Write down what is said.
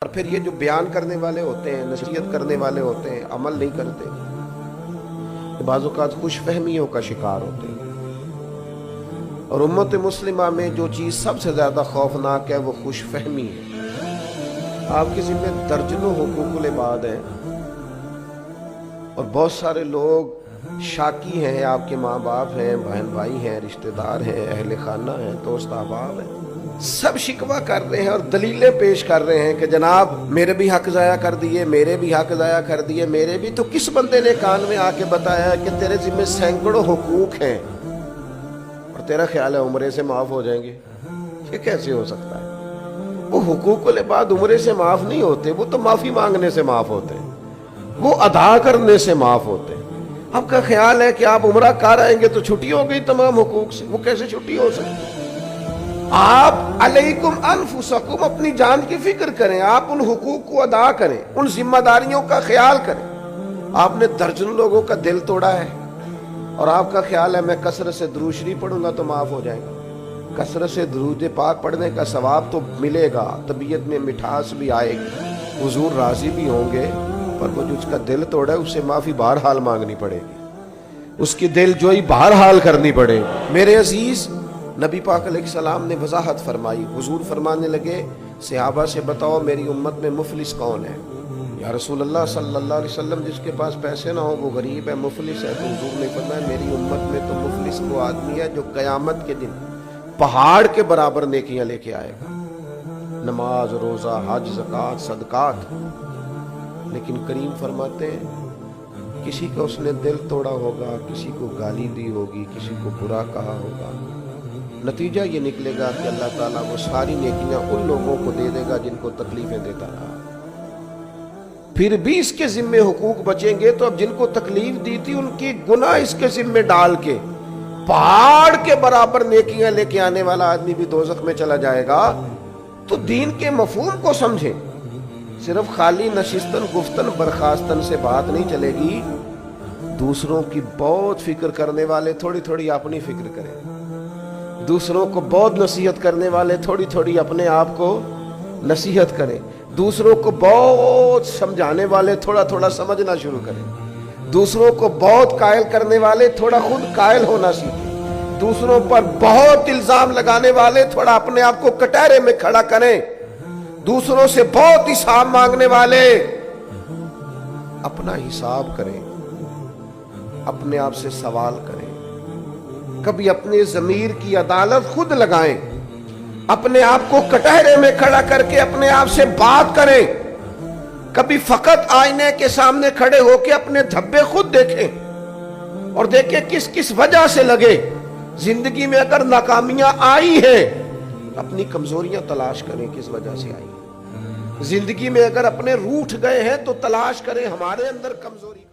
اور پھر یہ جو بیان کرنے والے ہوتے ہیں، نصیحت کرنے والے ہوتے ہیں، عمل نہیں کرتے، بعض اوقات خوش فہمیوں کا شکار ہوتے ہیں۔ اور امت مسلمہ میں جو چیز سب سے زیادہ خوفناک ہے وہ خوش فہمی ہے۔ آپ کے ذمہ درجنوں حقوق العباد ہیں اور بہت سارے لوگ شاکی ہیں، آپ کے ماں باپ ہیں، بہن بھائی ہیں، رشتہ دار ہیں، اہل خانہ ہیں، دوست احباب ہیں، سب شکوہ کر رہے ہیں اور دلیلیں پیش کر رہے ہیں کہ جناب میرے بھی حق ضائع کر دیے، میرے بھی حق ضائع کر دیے، میرے بھی۔ تو کس بندے نے کان میں آ کے بتایا کہ تیرے ذمہ سینکڑوں حقوق ہیں اور تیرا خیال ہے عمرے سے معاف ہو جائیں گے؟ یہ کیسے ہو سکتا ہے؟ وہ حقوق العباد عمرے سے معاف نہیں ہوتے، وہ تو معافی مانگنے سے معاف ہوتے ہیں، وہ ادا کرنے سے معاف ہوتے ہیں۔ آپ کا خیال ہے کہ آپ عمرہ کر آئیں گے تو چھٹی ہو گئی تمام حقوق سے؟ وہ کیسے چھٹی ہو سکتی؟ آپ علیکم انفسکم، اپنی جان کی فکر کریں، آپ ان حقوق کو ادا کریں، ان ذمہ داریوں کا خیال کریں۔ آپ نے درجن لوگوں کا دل توڑا ہے اور آپ کا خیال ہے میں کثرت سے درود شریف پڑھوں گا تو معاف ہو جائے گا۔ کثرت سے درود پاک پڑھنے کا ثواب تو ملے گا، طبیعت میں مٹھاس بھی آئے گی، حضور راضی بھی ہوں گے، پر وہ جو اس کا دل توڑا ہے اسے معافی بہرحال مانگنی پڑے گی، اس کی دل جوئی بہرحال کرنی پڑے گی۔ میرے عزیز، نبی پاک علیہ السلام نے وضاحت فرمائی۔ حضور فرمانے لگے صحابہ سے بتاؤ میری امت میں مفلس کون ہے؟ یا رسول اللہ صلی اللہ علیہ وسلم جس کے پاس پیسے نہ ہو وہ غریب ہے، مفلس ہے۔ تو حضور نے فرمایا میری امت میں تو مفلس وہ آدمی ہے جو قیامت کے دن پہاڑ کے برابر نیکیاں لے کے آئے گا، نماز، روزہ، حج، زکوٰۃ، صدقات، لیکن کریم فرماتے ہیں کسی کا اس نے دل توڑا ہوگا، کسی کو گالی دی ہوگی، کسی کو برا کہا ہوگا، نتیجہ یہ نکلے گا کہ اللہ تعالیٰ وہ ساری نیکیاں ان لوگوں کو دے دے گا جن کو تکلیفیں دیتا رہا۔ پھر بھی اس کے ذمے حقوق بچیں گے تو اب جن کو تکلیف دی تھی ان کی گناہ اس کے ذمے ڈال کے پہاڑ کے برابر نیکیاں لے کے آنے والا آدمی بھی دوزخ میں چلا جائے گا۔ تو دین کے مفہوم کو سمجھیں، صرف خالی نشستن گفتن برخاستن سے بات نہیں چلے گی۔ دوسروں کی بہت فکر کرنے والے تھوڑی تھوڑی اپنی فکر کریں، دوسروں کو بہت نصیحت کرنے والے تھوڑی تھوڑی اپنے آپ کو نصیحت کریں، دوسروں کو بہت سمجھانے والے تھوڑا تھوڑا سمجھنا شروع کریں، دوسروں کو بہت قائل کرنے والے تھوڑا خود قائل ہونا سیکھیں، دوسروں پر بہت الزام لگانے والے تھوڑا اپنے آپ کو کٹہرے میں کھڑا کریں، دوسروں سے بہت حساب مانگنے والے اپنا حساب کریں، اپنے آپ سے سوال کریں، کبھی اپنے ضمیر کی عدالت خود لگائیں، اپنے آپ کو کٹہرے میں کھڑا کر کے اپنے آپ سے بات کریں، کبھی فقط آئینے کے سامنے کھڑے ہو کے اپنے دھبے خود دیکھیں اور دیکھیں کس کس وجہ سے لگے۔ زندگی میں اگر ناکامیاں آئی ہیں اپنی کمزوریاں تلاش کریں کس وجہ سے آئی ہیں۔ زندگی میں اگر اپنے روٹھ گئے ہیں تو تلاش کریں ہمارے اندر کمزوری